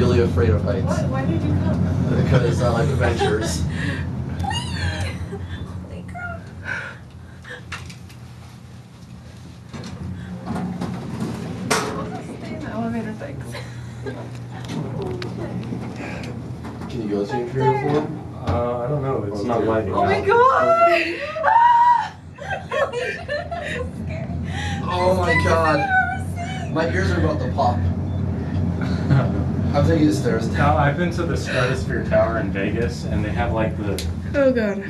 really afraid of heights. What? Why did you come? Because I like adventures. Holy crap. Stay in the elevator, thanks. Can you go to your form? I don't know. It's not lighting. Oh my god! Oh my god. My ears are about to pop. I'm taking the stairs down. Now, I've been to the Stratosphere Tower in Vegas, and they have like the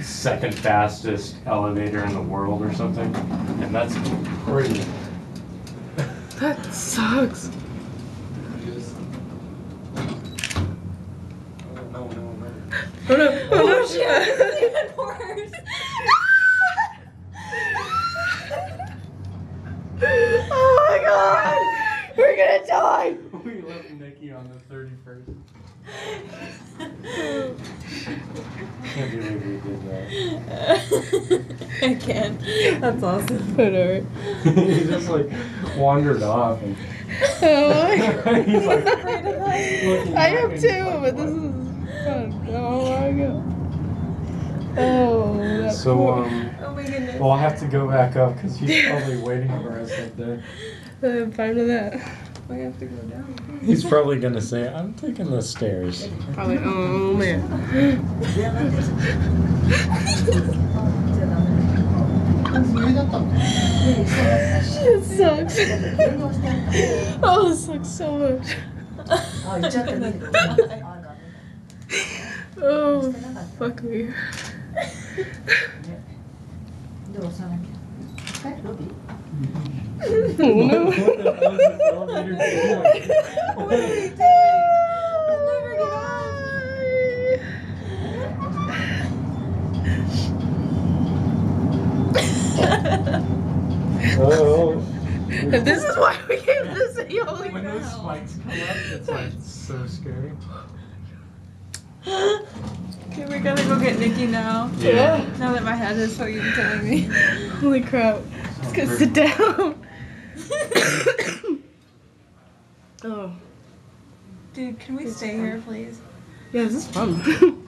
second fastest elevator in the world or something, and that's crazy. That sucks. No. Oh no! Oh shit! It's even worse. Oh my god! We're gonna die! We left Nikki on the 31st. Can't believe we did that. I can't. That's awesome. Whatever. He just like wandered off and Oh my god. he's like I am too, but this is fun. Oh my god. Oh, that's so Oh my goodness. well, I'll have to go back up because he's probably waiting for us up there. I'm fine with that. We have to go down. He's probably gonna say, "I'm taking the stairs." Probably. Oh man. It sucks. Oh, it sucks so much. Oh, fuck me. Oh no. What the hell is this elevator doing? What are you doing? I'll never get Oh. And this is why we came to this city. Holy When crap. those spikes come up, it's like so scary. Okay, we gotta go get Nikki now. Yeah. Now that my head is so used to killing me. Holy crap. Let's go sit down. Oh. Dude, can we stay here, please? Yeah, this is fun.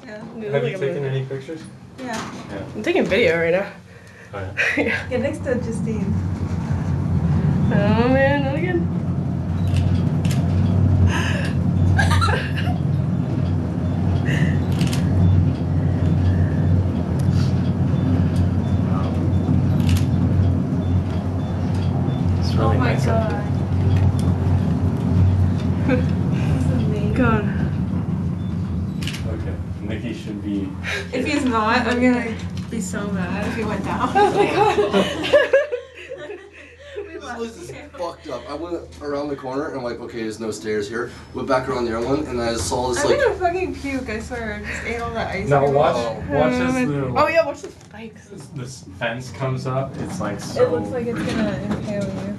Yeah. Have you taken any pictures? Yeah. I'm taking video right now. Oh yeah. Yeah. Get next to Justine. Oh man, not again. It's really Oh my nice up god. This is amazing. God. there. Okay. Nikki should be. If he's not, I'm gonna be so mad if he went down. Oh my god. This place is fucked up. I went around the corner and I'm like, okay, there's no stairs here. Went back around the other one and I saw this I'm like. gonna fucking puke, I swear. I just ate all that ice Now cream. watch Oh. as the Oh yeah, watch the spikes. this fence comes up. It's like so. It looks like it's gonna impale you.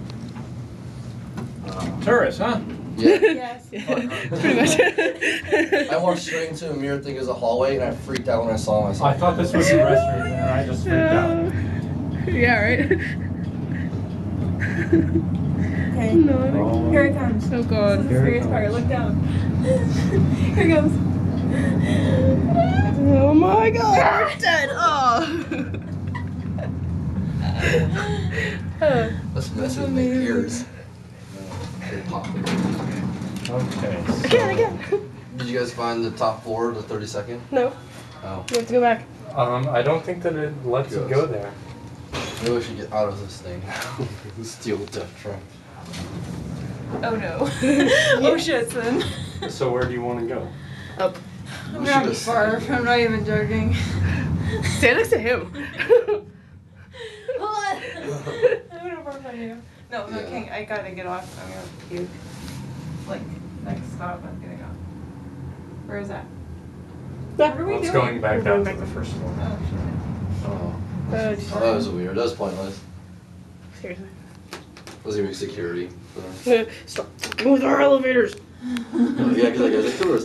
Tourist, huh? Yeah. Yes. Pretty much. I walked straight into a mirror thing as a hallway and I freaked out when I saw myself. I thought this was the restroom, and I just freaked out. Yeah, right? Okay. No. Oh. Here it comes. Oh This is god. the Here it scariest part. comes. Look down. Here it goes. Oh my god, we're dead. Oh. Let's mess with my ears. They pop. Okay. Again. Did you guys find the top floor, the 32nd? No, Oh. we have to go back. I don't think that it lets you go there. Maybe we should get out of this thing. Steal the death trap. Oh no. Oh shit, son. So where do you want to go? Up. I'm gonna barf. I'm not even joking. Stand next to him. Hold on. I'm gonna barf on you. No, no, Yeah. King, I gotta get off. I'm gonna puke. Like, next stop, I'm gonna go. Where is that? What are we It's doing? going back We're going down back to the first floor. Oh shit. Oh. Oh, Oh, that was weird. That was pointless. seriously. Was gonna be security. For Stop fucking with our elevators. yeah, because I guess there was